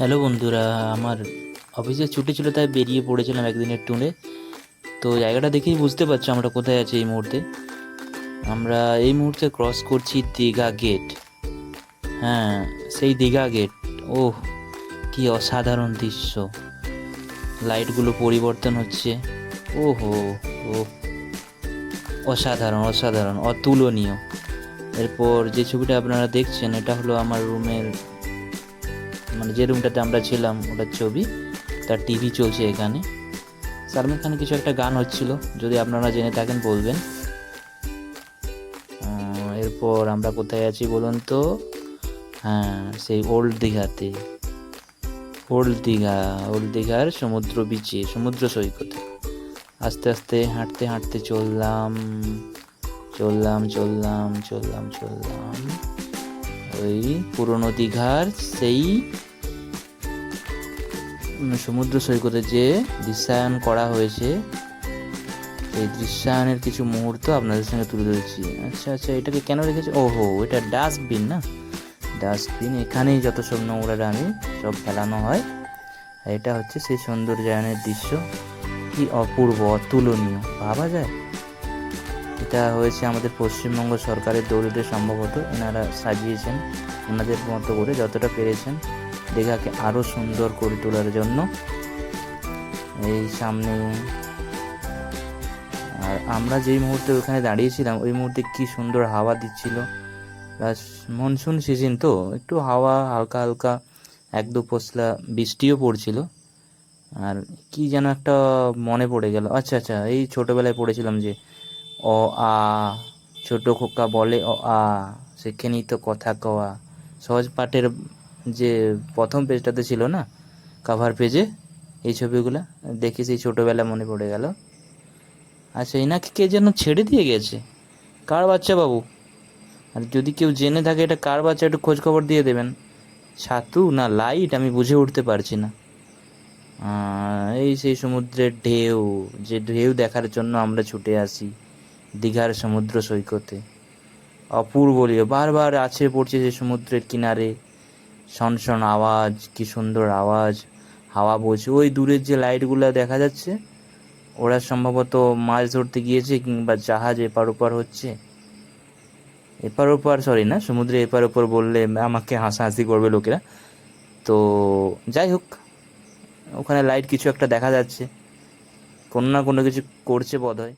Hello বন্ধুরা, আমার অফিসের ছুটি ছিল তাই বেরিয়ে পড়েছিলাম একদিনের ট্যুরে। তো জায়গাটা দেখেই বুঝতে পারছো আমরা কোথায় আছি এই মুহূর্তে। আমরা এই মুহূর্তে ক্রস করছি দীঘা গেট। হ্যাঁ, সেই দীঘা গেট। ওহ, কি অসাধারণ দৃশ্য! লাইটগুলো পরিবর্তন হচ্ছে। ওহো, ও অসাধারণ অসাধারণ অতুলনীয়। এরপর যে ছবিটা আপনারা দেখছেন এটা হলো আমার রুমের, মানে যে রুমটাতে আমরা ছিলাম ওটার ছবি। তার টিভি চলছে এখানে। সালমান খানের কিছু একটা গান হচ্ছিল, যদি আপনারা জেনে থাকেন বলবেন। এরপর আমরা কোথায় আছি বলুন তো? হ্যাঁ, সেই ওল্ড দীঘাতে। ওল্ড দীঘার সমুদ্র বিচে, সমুদ্র সৈকতে আস্তে আস্তে হাঁটতে হাঁটতে চললাম চললাম চললাম চললাম চললাম ওই পুরনো দীঘার সেই সমুদ্র সৈকতে যে দৃশ্যায়ন করা হয়েছে, এই দৃশ্যায়নের কিছু মুহূর্ত আপনাদের সঙ্গে তুলে ধরেছি। আচ্ছা আচ্ছা, এটাকে কেন রেখেছে? ওহো, এটা ডাস্টবিন না? ডাস্টবিন, এখানেই যত সব নোংরা আমি সব ফেলানো হয়। এটা হচ্ছে সেই সৌন্দর্যায়নের দৃশ্য। কি অপূর্ব, অতুলনীয়, ভাবা যায়? এটা হয়েছে আমাদের পশ্চিমবঙ্গ সরকারের দৌলতে, সম্ভবত এনারা সাজিয়েছেন ওনাদের মতো করে যতটা পেরেছেন দীঘাকে আরও সুন্দর করে তোলার জন্য। এই সামনে, আর আমরা যেই মুহূর্তে ওখানে দাঁড়িয়েছিলাম ওই মুহূর্তে কি সুন্দর হাওয়া দিচ্ছিল। প্লাস মনসুন সিজন তো, একটু হাওয়া হালকা হালকা, এক দু পশলা বৃষ্টিও পড়ছিল। আর কি যেন একটা মনে পড়ে গেল। আচ্ছা আচ্ছা, এই ছোটোবেলায় পড়েছিলাম যে অ আ, ছোট খোকা বলে অ আ, সেখানেই তো কথা কওয়া। সহজ পাঠের যে প্রথম পেজটাতে ছিল না, কাভার পেজে, এই ছবিগুলো দেখে সেই ছোটোবেলা মনে পড়ে গেল। আচ্ছা, এনাকে কে যেন ছেড়ে দিয়ে গেছে? কার বাচ্চা বাবু? আর যদি কেউ জেনে থাকে এটা কার বাচ্চা, একটু খোঁজ খবর দিয়ে দেবেন। ছাতু না লাইট, আমি বুঝে উঠতে পারছি না। এই সেই সমুদ্রের ঢেউ, যে ঢেউ দেখার জন্য আমরা ছুটে আসি দীঘার সমুদ্র সৈকতে। অপূর্বলীয়, বারবার আছে পড়ছে যে সমুদ্রের কিনারে, শনশন আওয়াজ, কি সুন্দর আওয়াজ, হাওয়া বইছে। ওই দূরের যে লাইটগুলো দেখা যাচ্ছে, ওরা সম্ভবত মাছ ধরতে গিয়েছে, কিংবা জাহাজ এপার ওপার হচ্ছে। এপার ওপার, সরি না, সমুদ্রে এপার ওপার বললে আমাকে হাসাহাসি করবে লোকেরা। তো যাই হোক, ওখানে লাইট কিছু একটা দেখা যাচ্ছে, কোনো না কোনো কিছু করছে বোধহয়।